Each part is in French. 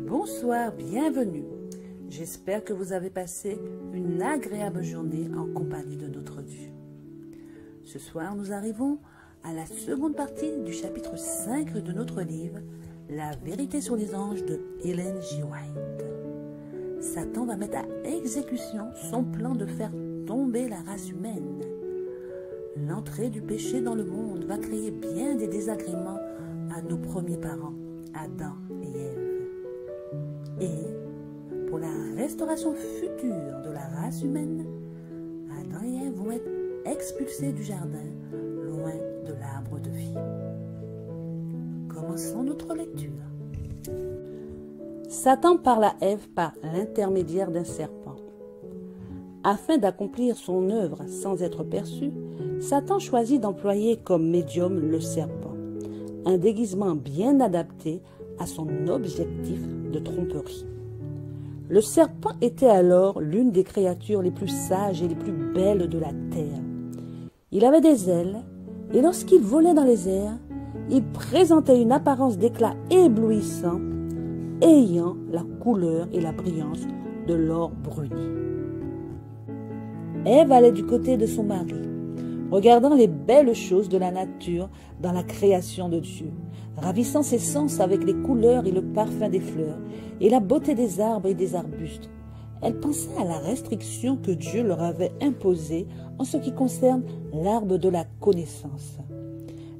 Bonsoir, bienvenue. J'espère que vous avez passé une agréable journée en compagnie de notre Dieu. Ce soir, nous arrivons à la seconde partie du chapitre 5 de notre livre, La vérité sur les anges de Ellen G. White. Satan va mettre à exécution son plan de faire tomber la race humaine. L'entrée du péché dans le monde va créer bien des désagréments à nos premiers parents, Adam et Ève. Et pour la restauration future de la race humaine, Adam et Ève vont être expulsés du jardin, loin de l'arbre de vie. Commençons notre lecture. Satan parle à Ève par l'intermédiaire d'un serpent. Afin d'accomplir son œuvre sans être perçu, Satan choisit d'employer comme médium le serpent, un déguisement bien adapté à son objectif de tromperie. Le serpent était alors l'une des créatures les plus sages et les plus belles de la terre. Il avait des ailes, et lorsqu'il volait dans les airs, il présentait une apparence d'éclat éblouissant, ayant la couleur et la brillance de l'or bruni. Ève allait du côté de son mari, regardant les belles choses de la nature dans la création de Dieu, ravissant ses sens avec les couleurs et le parfum des fleurs et la beauté des arbres et des arbustes. Elle pensait à la restriction que Dieu leur avait imposée en ce qui concerne l'arbre de la connaissance.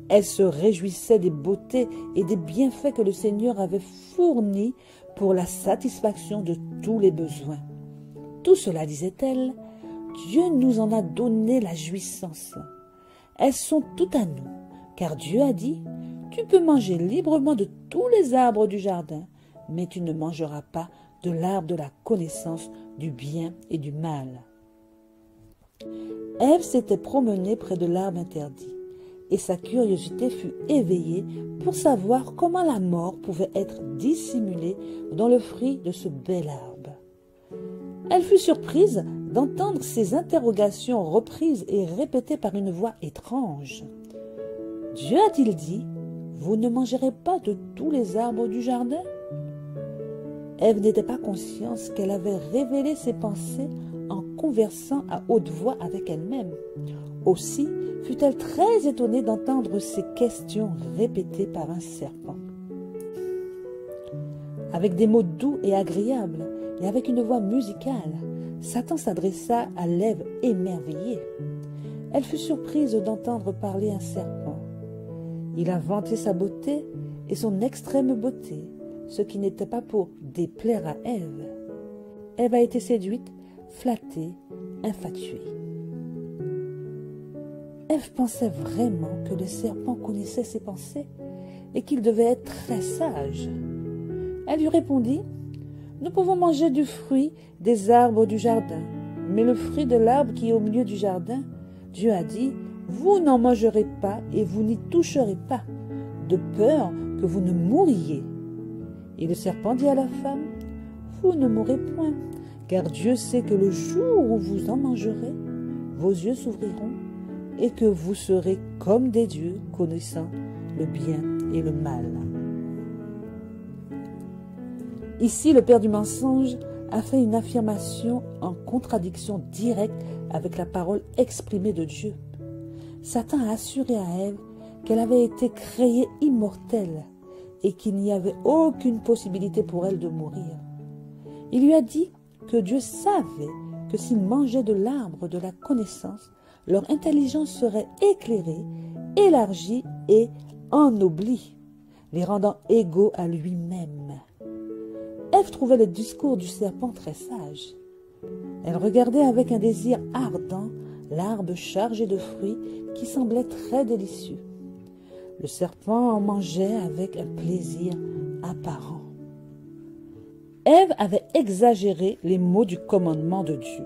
Elle se réjouissait des beautés et des bienfaits que le Seigneur avait fournis pour la satisfaction de tous les besoins. Tout cela, disait-elle, Dieu nous en a donné la jouissance. Elles sont toutes à nous, car Dieu a dit, « Tu peux manger librement de tous les arbres du jardin, mais tu ne mangeras pas de l'arbre de la connaissance du bien et du mal. » Ève s'était promenée près de l'arbre interdit, et sa curiosité fut éveillée pour savoir comment la mort pouvait être dissimulée dans le fruit de ce bel arbre. Elle fut surprise d'entendre ces interrogations reprises et répétées par une voix étrange. Dieu a-t-il dit, « Vous ne mangerez pas de tous les arbres du jardin ?» Ève n'était pas consciente qu'elle avait révélé ses pensées en conversant à haute voix avec elle-même. Aussi fut-elle très étonnée d'entendre ces questions répétées par un serpent. Avec des mots doux et agréables, et avec une voix musicale, Satan s'adressa à l'Ève émerveillée. Elle fut surprise d'entendre parler un serpent. Il a vanté sa beauté et son extrême beauté, ce qui n'était pas pour déplaire à Ève. Ève a été séduite, flattée, infatuée. Ève pensait vraiment que le serpent connaissait ses pensées et qu'il devait être très sage. Elle lui répondit, « Nous pouvons manger du fruit des arbres du jardin, mais le fruit de l'arbre qui est au milieu du jardin, Dieu a dit, « Vous n'en mangerez pas et vous n'y toucherez pas, de peur que vous ne mouriez. » Et le serpent dit à la femme, « Vous ne mourrez point, car Dieu sait que le jour où vous en mangerez, vos yeux s'ouvriront et que vous serez comme des dieux connaissant le bien et le mal. » Ici, le père du mensonge a fait une affirmation en contradiction directe avec la parole exprimée de Dieu. Satan a assuré à Ève qu'elle avait été créée immortelle et qu'il n'y avait aucune possibilité pour elle de mourir. Il lui a dit que Dieu savait que s'ils mangeaient de l'arbre de la connaissance, leur intelligence serait éclairée, élargie et ennoblie, les rendant égaux à lui-même. Ève trouvait le discours du serpent très sage. Elle regardait avec un désir ardent l'arbre chargé de fruits qui semblait très délicieux. Le serpent en mangeait avec un plaisir apparent. Ève avait exagéré les mots du commandement de Dieu.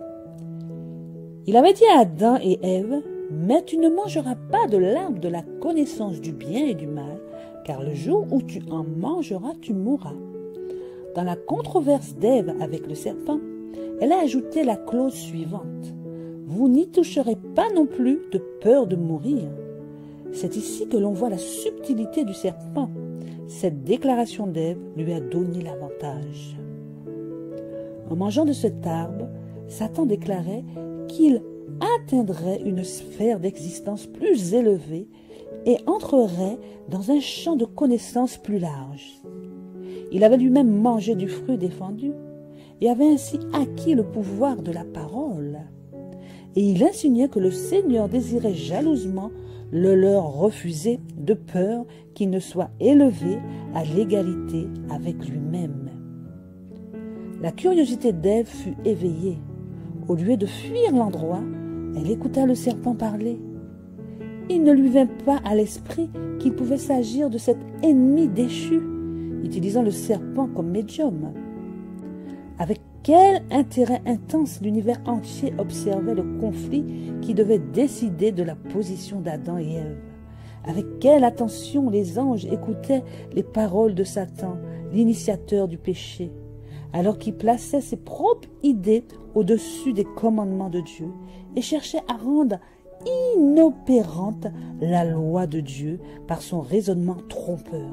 Il avait dit à Adam et Ève, « Mais tu ne mangeras pas de l'arbre de la connaissance du bien et du mal, car le jour où tu en mangeras, tu mourras. » Dans la controverse d'Ève avec le serpent, elle a ajouté la clause suivante. « Vous n'y toucherez pas non plus de peur de mourir. » C'est ici que l'on voit la subtilité du serpent. cette déclaration d'Ève lui a donné l'avantage. En mangeant de cet arbre, Satan déclarait qu'il atteindrait une sphère d'existence plus élevée et entrerait dans un champ de connaissances plus large. Il avait lui-même mangé du fruit défendu et avait ainsi acquis le pouvoir de la parole. Et il insinuait que le Seigneur désirait jalousement le leur refuser de peur qu'il ne soit élevé à l'égalité avec lui-même. La curiosité d'Ève fut éveillée. Au lieu de fuir l'endroit, elle écouta le serpent parler. Il ne lui vint pas à l'esprit qu'il pouvait s'agir de cet ennemi déchu, utilisant le serpent comme médium. Avec quel intérêt intense l'univers entier observait le conflit qui devait décider de la position d'Adam et Ève. Avec quelle attention les anges écoutaient les paroles de Satan, l'initiateur du péché, alors qu'il plaçait ses propres idées au-dessus des commandements de Dieu et cherchait à rendre inopérante la loi de Dieu par son raisonnement trompeur.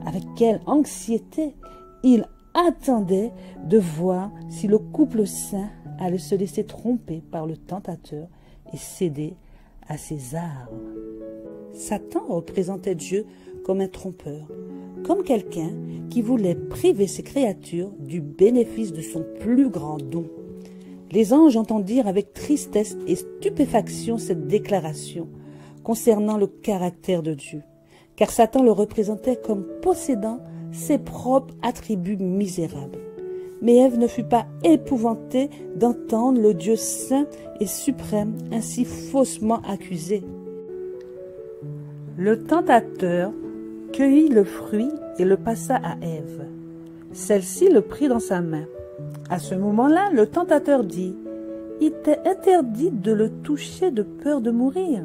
Avec quelle anxiété il attendait de voir si le couple saint allait se laisser tromper par le tentateur et céder à ses armes. Satan représentait Dieu comme un trompeur, comme quelqu'un qui voulait priver ses créatures du bénéfice de son plus grand don. Les anges entendirent avec tristesse et stupéfaction cette déclaration concernant le caractère de Dieu, car Satan le représentait comme possédant ses propres attributs misérables. Mais Ève ne fut pas épouvantée d'entendre le Dieu saint et suprême ainsi faussement accusé. Le tentateur cueillit le fruit et le passa à Ève. Celle-ci le prit dans sa main. À ce moment-là, le tentateur dit « Il t'est interdit de le toucher de peur de mourir. »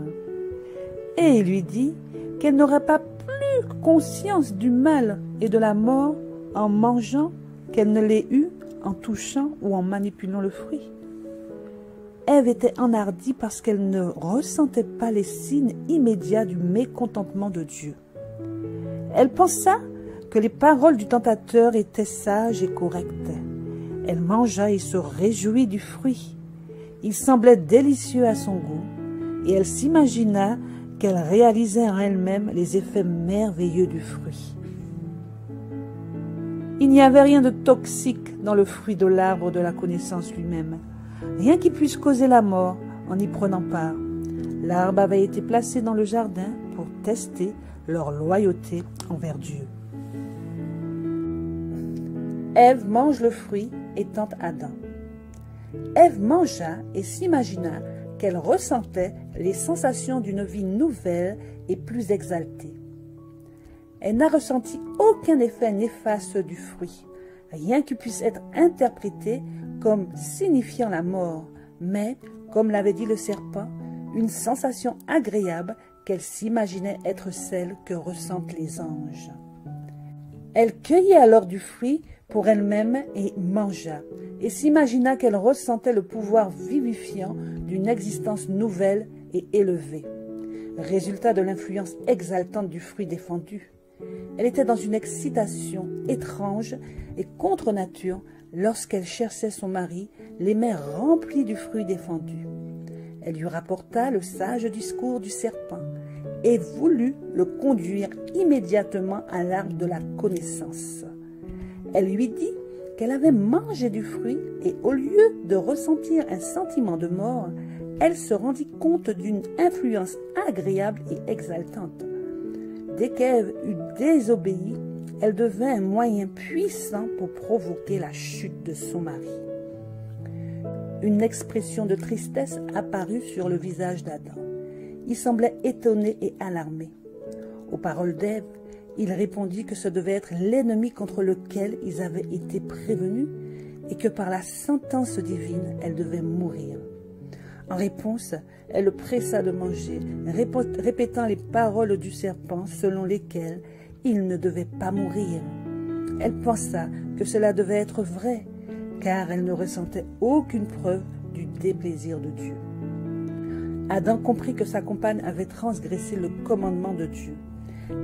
Et il lui dit qu'elle n'aurait pas plus conscience du mal et de la mort en mangeant qu'elle ne l'ait eu en touchant ou en manipulant le fruit. Ève était enhardie parce qu'elle ne ressentait pas les signes immédiats du mécontentement de Dieu. Elle pensa que les paroles du tentateur étaient sages et correctes. Elle mangea et se réjouit du fruit. Il semblait délicieux à son goût, et elle s'imagina qu'elle réalisait en elle-même les effets merveilleux du fruit. Il n'y avait rien de toxique dans le fruit de l'arbre de la connaissance lui-même, rien qui puisse causer la mort en y prenant part. L'arbre avait été placé dans le jardin pour tester leur loyauté envers Dieu. Ève mange le fruit et tente Adam. Ève mangea et s'imagina qu'elle ressentait les sensations d'une vie nouvelle et plus exaltée. Elle n'a ressenti aucun effet néfaste du fruit, rien qui puisse être interprété comme signifiant la mort, mais, comme l'avait dit le serpent, une sensation agréable qu'elle s'imaginait être celle que ressentent les anges. Elle cueillit alors du fruit pour elle-même et mangea, et s'imagina qu'elle ressentait le pouvoir vivifiant d'une existence nouvelle et élevée, résultat de l'influence exaltante du fruit défendu. Elle était dans une excitation étrange et contre nature lorsqu'elle cherchait son mari, les mains remplies du fruit défendu. Elle lui rapporta le sage discours du serpent et voulut le conduire immédiatement à l'arbre de la connaissance. Elle lui dit qu'elle avait mangé du fruit et au lieu de ressentir un sentiment de mort, elle se rendit compte d'une influence agréable et exaltante. Dès qu'Ève eut désobéi, elle devint un moyen puissant pour provoquer la chute de son mari. Une expression de tristesse apparut sur le visage d'Adam. Il semblait étonné et alarmé. Aux paroles d'Ève, il répondit que ce devait être l'ennemi contre lequel ils avaient été prévenus et que par la sentence divine, elle devait mourir. En réponse, elle le pressa de manger, répétant les paroles du serpent selon lesquelles il ne devait pas mourir. Elle pensa que cela devait être vrai, car elle ne ressentait aucune preuve du déplaisir de Dieu. Adam comprit que sa compagne avait transgressé le commandement de Dieu.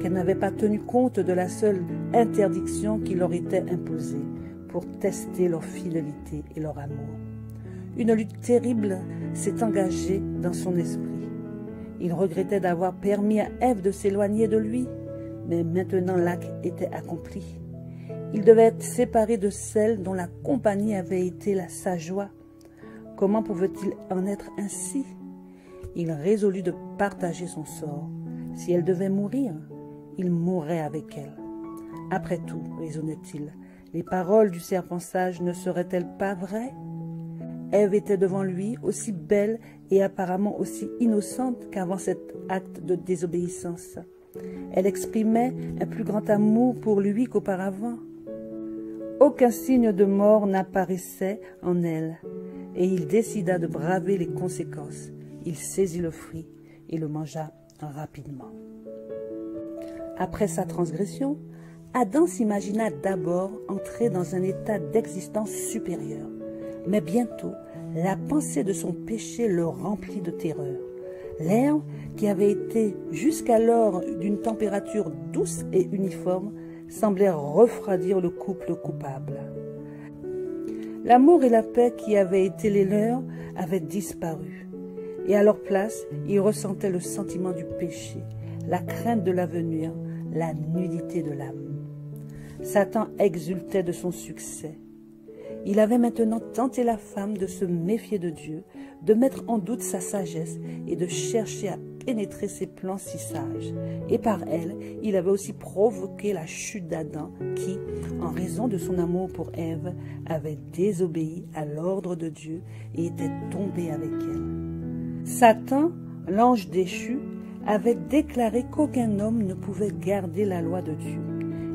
qu'elle n'avait pas tenu compte de la seule interdiction qui leur était imposée pour tester leur fidélité et leur amour. Une lutte terrible s'est engagée dans son esprit. Il regrettait d'avoir permis à Ève de s'éloigner de lui, mais maintenant l'acte était accompli. Il devait être séparé de celle dont la compagnie avait été sa joie. Comment pouvait-il en être ainsi? Il résolut de partager son sort. Si elle devait mourir, il mourrait avec elle. Après tout, raisonnait-il, les paroles du serpent sage ne seraient-elles pas vraies? Ève était devant lui aussi belle et apparemment aussi innocente qu'avant cet acte de désobéissance. Elle exprimait un plus grand amour pour lui qu'auparavant. Aucun signe de mort n'apparaissait en elle, et il décida de braver les conséquences. Il saisit le fruit et le mangea rapidement. Après sa transgression, Adam s'imagina d'abord entrer dans un état d'existence supérieur. Mais bientôt, la pensée de son péché le remplit de terreur. L'air, qui avait été jusqu'alors d'une température douce et uniforme, semblait refroidir le couple coupable. L'amour et la paix qui avaient été les leurs avaient disparu. Et à leur place, ils ressentaient le sentiment du péché, la crainte de l'avenir, la nudité de l'âme. Satan exultait de son succès. Il avait maintenant tenté la femme de se méfier de Dieu, de mettre en doute sa sagesse et de chercher à pénétrer ses plans si sages. Et par elle, il avait aussi provoqué la chute d'Adam qui, en raison de son amour pour Ève, avait désobéi à l'ordre de Dieu et était tombé avec elle. Satan, l'ange déchu, avait déclaré qu'aucun homme ne pouvait garder la loi de Dieu.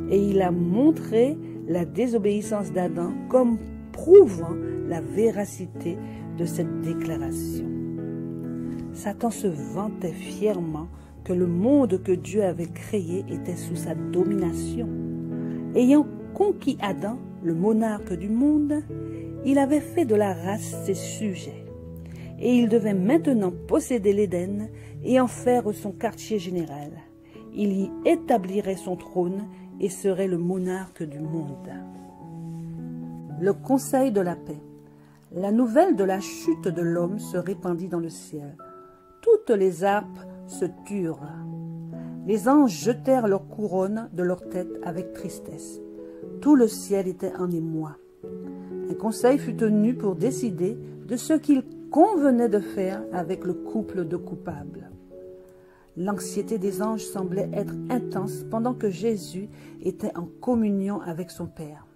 Et il a montré la désobéissance d'Adam comme prouvant la véracité de cette déclaration. Satan se vantait fièrement que le monde que Dieu avait créé était sous sa domination. Ayant conquis Adam, le monarque du monde, il avait fait de la race ses sujets. Et il devait maintenant posséder l'Éden et en faire son quartier général. Il y établirait son trône et serait le monarque du monde. Le conseil de la paix. La nouvelle de la chute de l'homme se répandit dans le ciel. Toutes les harpes se turent. Les anges jetèrent leurs couronnes de leur tête avec tristesse. Tout le ciel était en émoi. Un conseil fut tenu pour décider de ce qu'il convenait de faire avec le couple de coupables. L'anxiété des anges semblait être intense pendant que Jésus était en communion avec son Père.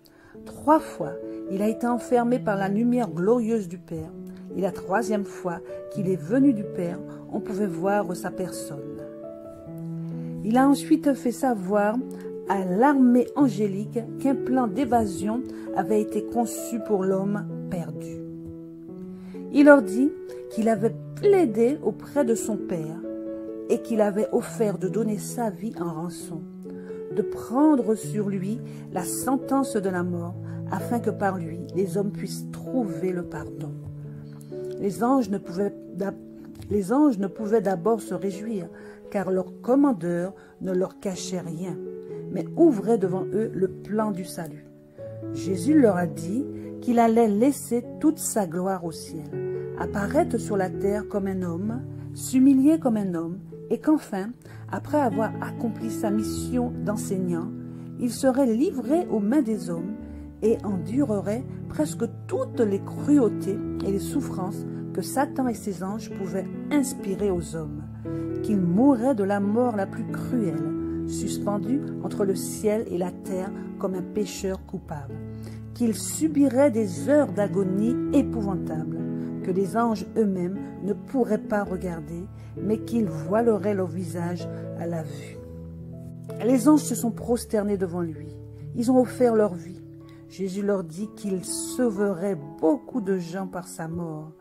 3 fois, il a été enfermé par la lumière glorieuse du Père. Et la 3e fois qu'il est venu du Père, on pouvait voir sa personne. Il a ensuite fait savoir à l'armée angélique qu'un plan d'évasion avait été conçu pour l'homme perdu. Il leur dit qu'il avait plaidé auprès de son Père et qu'il avait offert de donner sa vie en rançon, de prendre sur lui la sentence de la mort, afin que par lui, les hommes puissent trouver le pardon. Les anges ne pouvaient d'abord se réjouir, car leur commandeur ne leur cachait rien, mais ouvrait devant eux le plan du salut. Jésus leur a dit qu'il allait laisser toute sa gloire au ciel, apparaître sur la terre comme un homme, s'humilier comme un homme, et qu'enfin, après avoir accompli sa mission d'enseignant, il serait livré aux mains des hommes et endurerait presque toutes les cruautés et les souffrances que Satan et ses anges pouvaient inspirer aux hommes, qu'il mourrait de la mort la plus cruelle, suspendu entre le ciel et la terre comme un pécheur coupable, qu'il subirait des heures d'agonie épouvantables, que les anges eux-mêmes ne pourraient pas regarder, mais qu'ils voileraient leur visage à la vue. Les anges se sont prosternés devant lui. Ils ont offert leur vie. Jésus leur dit qu'il sauverait beaucoup de gens par sa mort,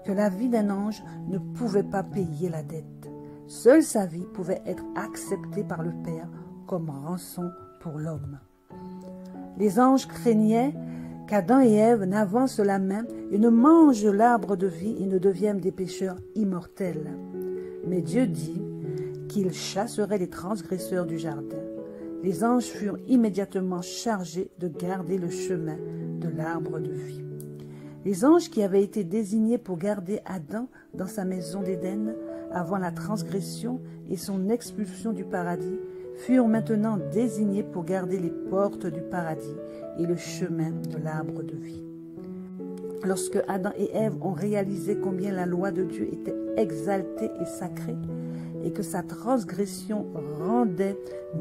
que la vie d'un ange ne pouvait pas payer la dette. Seule sa vie pouvait être acceptée par le Père comme rançon pour l'homme. Les anges craignaient qu'Adam et Ève n'avancent la main et ne mangent l'arbre de vie et ne deviennent des pécheurs immortels. Mais Dieu dit qu'il chasserait les transgresseurs du jardin. Les anges furent immédiatement chargés de garder le chemin de l'arbre de vie. Les anges qui avaient été désignés pour garder Adam dans sa maison d'Éden avant la transgression et son expulsion du paradis furent maintenant désignés pour garder les portes du paradis et le chemin de l'arbre de vie. Lorsque Adam et Ève ont réalisé combien la loi de Dieu était exaltée et sacrée, et que sa transgression rendait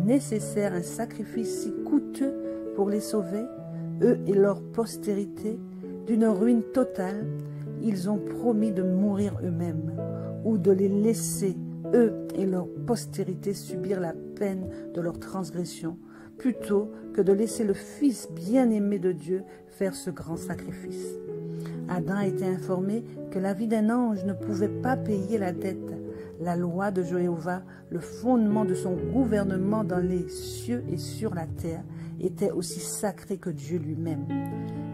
nécessaire un sacrifice si coûteux pour les sauver, eux et leur postérité, d'une ruine totale, ils ont promis de mourir eux-mêmes ou de les laisser, eux et leur postérité, subir la peine de leur transgression, plutôt que de laisser le Fils bien-aimé de Dieu faire ce grand sacrifice. Adam a été informé que la vie d'un ange ne pouvait pas payer la dette. La loi de Jéhovah, le fondement de son gouvernement dans les cieux et sur la terre, était aussi sacré que Dieu lui-même.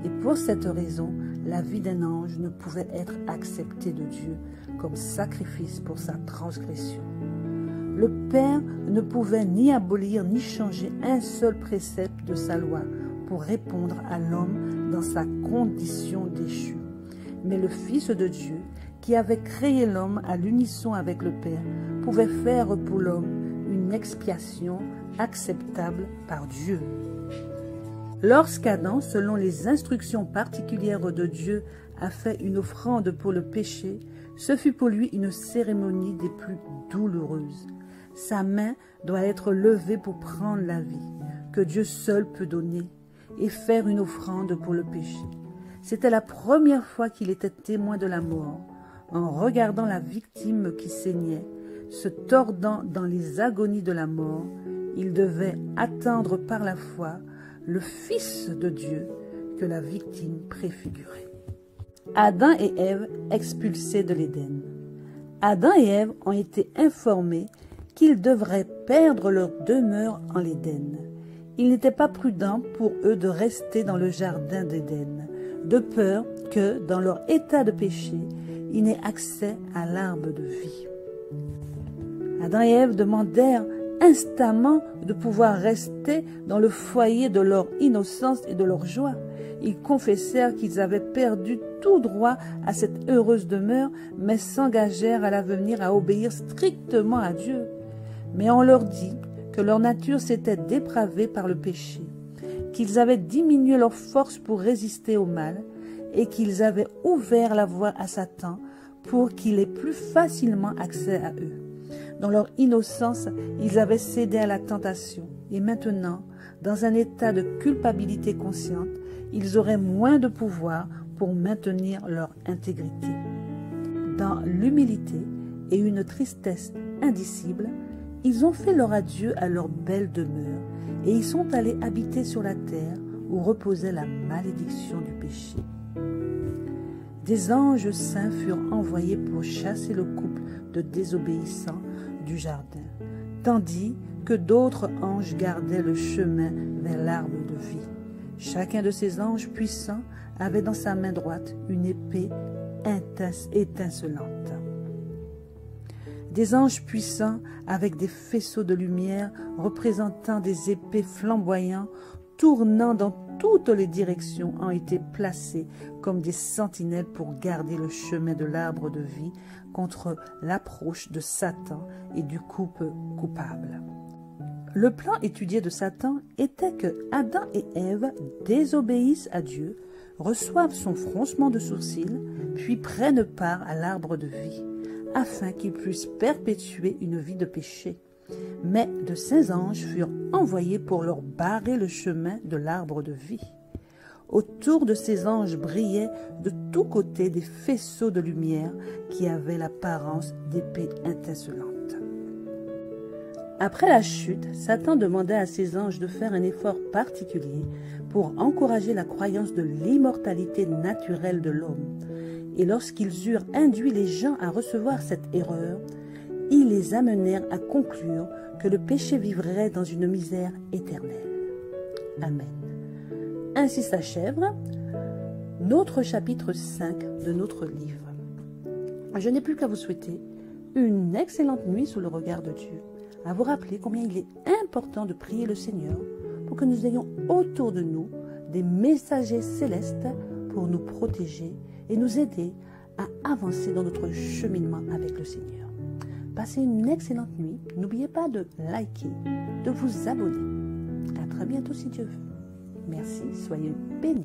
Et pour cette raison, la vie d'un ange ne pouvait être acceptée de Dieu comme sacrifice pour sa transgression. Le Père ne pouvait ni abolir ni changer un seul précepte de sa loi pour répondre à l'homme dans sa condition déchue. Mais le Fils de Dieu, qui avait créé l'homme à l'unisson avec le Père, pouvait faire pour l'homme une expiation acceptable par Dieu. Lorsqu'Adam, selon les instructions particulières de Dieu, a fait une offrande pour le péché, ce fut pour lui une cérémonie des plus douloureuses. Sa main doit être levée pour prendre la vie, que Dieu seul peut donner, et faire une offrande pour le péché. C'était la première fois qu'il était témoin de la mort. En regardant la victime qui saignait, se tordant dans les agonies de la mort, il devait attendre par la foi le Fils de Dieu que la victime préfigurait. Adam et Ève expulsés de l'Éden. Adam et Ève ont été informés qu'ils devraient perdre leur demeure en l'Éden. Il n'était pas prudent pour eux de rester dans le jardin d'Éden, de peur que, dans leur état de péché, ils n'aient accès à l'arbre de vie. Adam et Ève demandèrent instamment de pouvoir rester dans le foyer de leur innocence et de leur joie. Ils confessèrent qu'ils avaient perdu tout droit à cette heureuse demeure, mais s'engagèrent à l'avenir à obéir strictement à Dieu. Mais on leur dit que leur nature s'était dépravée par le péché, qu'ils avaient diminué leur force pour résister au mal et qu'ils avaient ouvert la voie à Satan pour qu'il ait plus facilement accès à eux. Dans leur innocence, ils avaient cédé à la tentation et maintenant, dans un état de culpabilité consciente, ils auraient moins de pouvoir pour maintenir leur intégrité. Dans l'humilité et une tristesse indicible, ils ont fait leur adieu à leur belle demeure et ils sont allés habiter sur la terre où reposait la malédiction du péché. Des anges saints furent envoyés pour chasser le couple de désobéissants du jardin, tandis que d'autres anges gardaient le chemin vers l'arbre de vie. Chacun de ces anges puissants avait dans sa main droite une épée étincelante. Des anges puissants avec des faisceaux de lumière représentant des épées flamboyants tournant dans toutes les directions ont été placés comme des sentinelles pour garder le chemin de l'arbre de vie contre l'approche de Satan et du couple coupable. Le plan étudié de Satan était que Adam et Ève désobéissent à Dieu, reçoivent son froncement de sourcils, puis prennent part à l'arbre de vie, afin qu'ils puissent perpétuer une vie de péché. Mais de saints anges furent envoyés pour leur barrer le chemin de l'arbre de vie. Autour de ces anges brillaient de tous côtés des faisceaux de lumière qui avaient l'apparence d'épées étincelantes. Après la chute, Satan demanda à ses anges de faire un effort particulier pour encourager la croyance de l'immortalité naturelle de l'homme. Et lorsqu'ils eurent induit les gens à recevoir cette erreur, ils les amenèrent à conclure que le péché vivrait dans une misère éternelle. Amen. Ainsi s'achève notre chapitre 5 de notre livre. Je n'ai plus qu'à vous souhaiter une excellente nuit sous le regard de Dieu, à vous rappeler combien il est important de prier le Seigneur pour que nous ayons autour de nous des messagers célestes pour nous protéger et nous aider à avancer dans notre cheminement avec le Seigneur. Passez une excellente nuit. N'oubliez pas de liker, de vous abonner. À très bientôt si Dieu veut. Merci, soyez bénis.